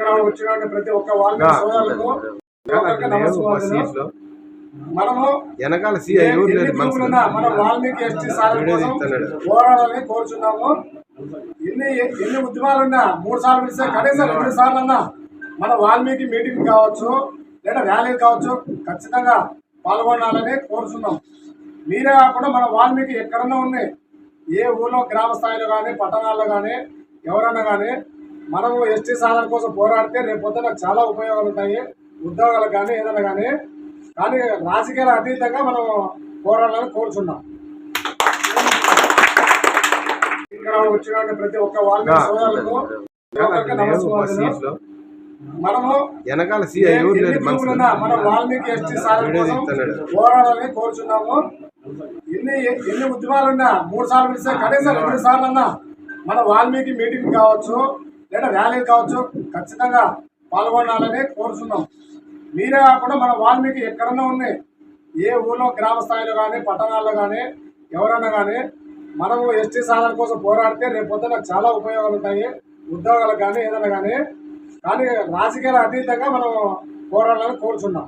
ఇక్కడ వచ్చిన ప్రతి ఒక్క వాళ్ళ సోదరులకు మనము వెనకాల మన వాల్మీకి ఎస్టీ సాధన పోరాడాలని కోరుచున్నాము. ఎన్ని ఉద్యమాలున్నా 3 సార్లు పిలిస్తే కనీసం 2 సార్లు అన్నా మన వాల్మీకి మీటింగ్ కావచ్చు లేదా ర్యాలీ కావచ్చు ఖచ్చితంగా పాల్గొనాలని కోరుచున్నాం. మీరే కాకుండా మన వాల్మీకి ఎక్కడన్నా ఉన్నాయి, ఏ ఊళ్ళో గ్రామ స్థాయిలో కానీ పట్టణాల్లో కానీ ఎవరన్నా కానీ మనము ఎస్టీ సాధన కోసం పోరాడితే రేపు పొద్దున చాలా ఉపయోగాలు ఉంటాయి, ఉద్యోగాలకు కానీ ఏదైనా కానీ. కానీ రాజకీయాల అతీతంగా మనం పోరాడాలని కోరుచున్నాం. ఇక్కడ వచ్చిన ప్రతి ఒక్క వాళ్ళ సోదరులకు మనము వెనకాల మన వాల్మీకి ఎస్టీ సాధన కోసం పోరాడాలని కోరుచున్నాము. ఎన్ని ఉద్యమాలున్నా 3 సార్లు పిలిస్తే కనీసం 2 సార్లు అన్నా మన వాల్మీకి మీటింగ్ కావచ్చు లేదా ర్యాలీ కావచ్చు ఖచ్చితంగా పాల్గొనాలని కోరుచున్నాం. మీరే కాకుండా మన వాల్మీకి ఎక్కడన్నా ఉన్నాయి, ఏ ఊళ్ళో గ్రామ స్థాయిలో కానీ పట్టణాల్లో కానీ ఎవరన్నా కానీ మనము ఎస్టీ సాధన కోసం పోరాడితే రేపు పొద్దున చాలా ఉపయోగాలు ఉంటాయి, ఉద్యోగాలకు కానీ ఏదైనా కానీ. కానీ రాజకీయాల అతీతంగా మనం పోరాడాలని కోరుచున్నాం.